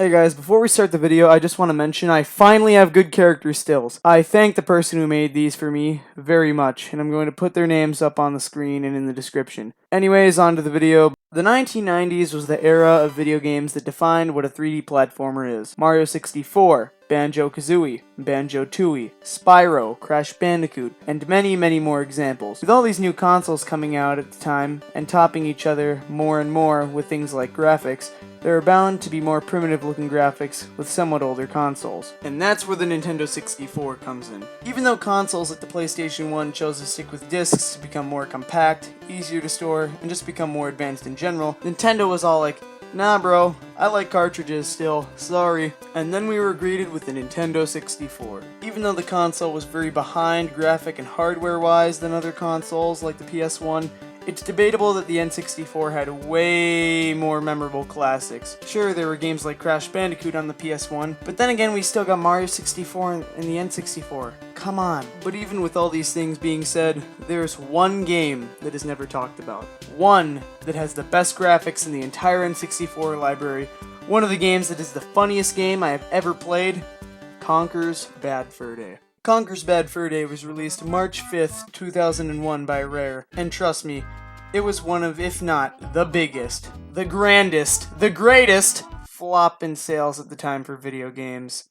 Hey guys, before we start the video, I just want to mention I finally have good character stills. I thank the person who made these for me very much, and I'm going to put their names up on the screen and in the description. Anyways, on to the video. The 1990s was the era of video games that defined what a 3D platformer is. Mario 64, Banjo-Kazooie, Banjo-Tooie, Spyro, Crash Bandicoot, and many, many more examples. With all these new consoles coming out at the time, and topping each other more and more with things like graphics, there are bound to be more primitive looking graphics with somewhat older consoles. And that's where the Nintendo 64 comes in. Even though consoles like the PlayStation 1 chose to stick with discs to become more compact, easier to store, and just become more advanced in general, Nintendo was all like, nah bro, I like cartridges still, sorry. And then we were greeted with the Nintendo 64. Even though the console was very behind graphic and hardware wise than other consoles like the PS1, it's debatable that the N64 had way more memorable classics. Sure, there were games like Crash Bandicoot on the PS1, but then again we still got Mario 64 and the N64. Come on. But even with all these things being said, there's one game that is never talked about. One that has the best graphics in the entire N64 library. One of the games that is the funniest game I have ever played. Conker's Bad Fur Day. Conker's Bad Fur Day was released March 5th, 2001 by Rare, and trust me, it was one of, if not, the biggest, the grandest, the greatest flop in sales at the time for video games.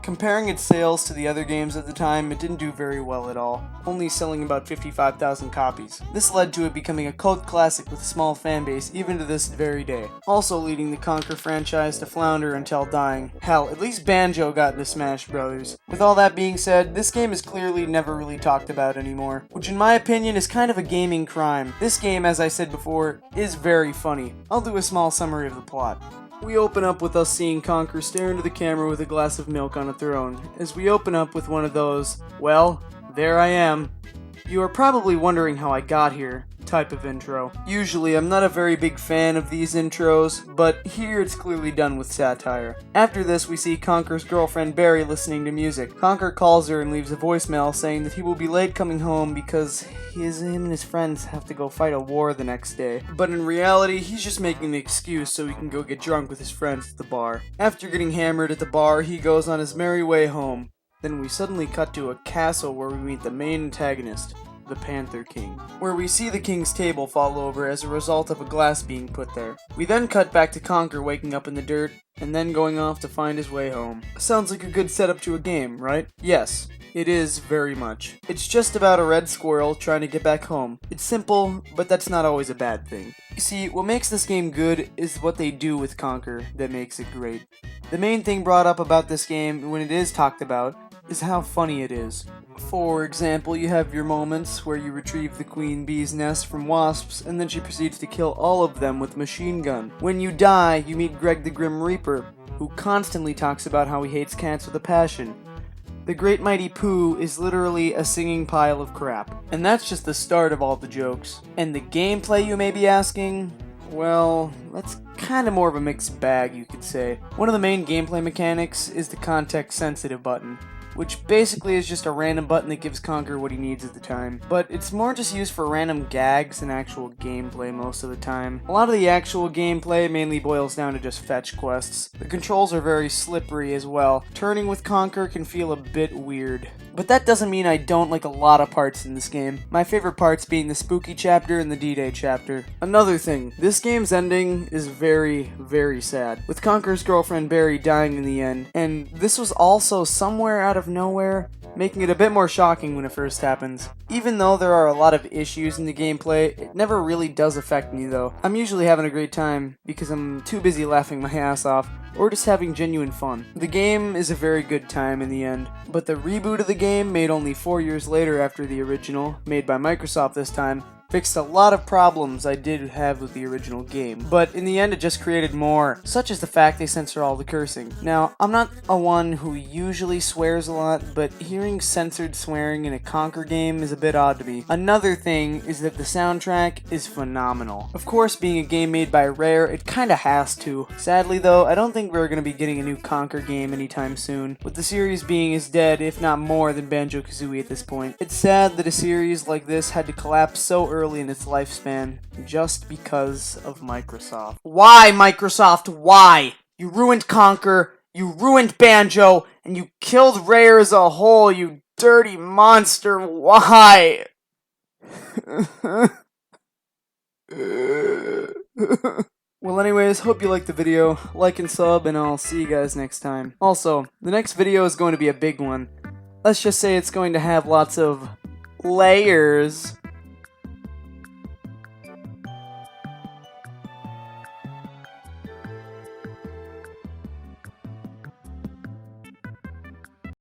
Comparing its sales to the other games at the time, it didn't do very well at all, only selling about 55,000 copies. This led to it becoming a cult classic with a small fanbase even to this very day, also leading the Conker franchise to flounder until dying. Hell, at least Banjo got into Smash Brothers. With all that being said, this game is clearly never really talked about anymore, which in my opinion is kind of a gaming crime. This game, as I said before, is very funny. I'll do a small summary of the plot. We open up with us seeing Conker stare into the camera with a glass of milk on a throne. As we open up with one of those, well, there I am. You are probably wondering how I got here type of intro. Usually, I'm not a very big fan of these intros, but here it's clearly done with satire. After this, we see Conker's girlfriend Barry listening to music. Conker calls her and leaves a voicemail saying that he will be late coming home because him and his friends have to go fight a war the next day. But in reality, he's just making the excuse so he can go get drunk with his friends at the bar. After getting hammered at the bar, he goes on his merry way home. Then we suddenly cut to a castle where we meet the main antagonist, the Panther King, where we see the king's table fall over as a result of a glass being put there. We then cut back to Conker waking up in the dirt, and then going off to find his way home. Sounds like a good setup to a game, right? Yes, it is very much. It's just about a red squirrel trying to get back home. It's simple, but that's not always a bad thing. You see, what makes this game good is what they do with Conker that makes it great. The main thing brought up about this game, when it is talked about, is how funny it is. For example, you have your moments where you retrieve the queen bee's nest from wasps, and then she proceeds to kill all of them with a machine gun. When you die, you meet Greg the Grim Reaper, who constantly talks about how he hates cats with a passion. The Great Mighty Pooh is literally a singing pile of crap. And that's just the start of all the jokes. And the gameplay, you may be asking? Well, that's kind of more of a mixed bag, you could say. One of the main gameplay mechanics is the context-sensitive button, which basically is just a random button that gives Conker what he needs at the time. But it's more just used for random gags than actual gameplay most of the time. A lot of the actual gameplay mainly boils down to just fetch quests. The controls are very slippery as well. Turning with Conker can feel a bit weird. But that doesn't mean I don't like a lot of parts in this game. My favorite parts being the spooky chapter and the D-Day chapter. Another thing, this game's ending is very, very sad, with Conker's girlfriend Barry dying in the end, and this was also somewhere out of nowhere, making it a bit more shocking when it first happens. Even though there are a lot of issues in the gameplay, it never really does affect me though. I'm usually having a great time because I'm too busy laughing my ass off, or just having genuine fun. The game is a very good time in the end, but the reboot of the game, made only 4 years later after the original, made by Microsoft this time, fixed a lot of problems I did have with the original game, but in the end it just created more, such as the fact they censor all the cursing. Now, I'm not a one who usually swears a lot, but hearing censored swearing in a Conker game is a bit odd to me. Another thing is that the soundtrack is phenomenal. Of course, being a game made by Rare, it kinda has to. Sadly though, I don't think we're gonna be getting a new Conker game anytime soon, with the series being as dead, if not more, than Banjo-Kazooie at this point. It's sad that a series like this had to collapse so early in its lifespan just because of Microsoft. Why, Microsoft? Why? You ruined Conker, you ruined Banjo, and you killed Rare as a whole, you dirty monster. Why? Well, anyways, hope you liked the video. Like and sub, and I'll see you guys next time. Also, the next video is going to be a big one. Let's just say it's going to have lots of layers.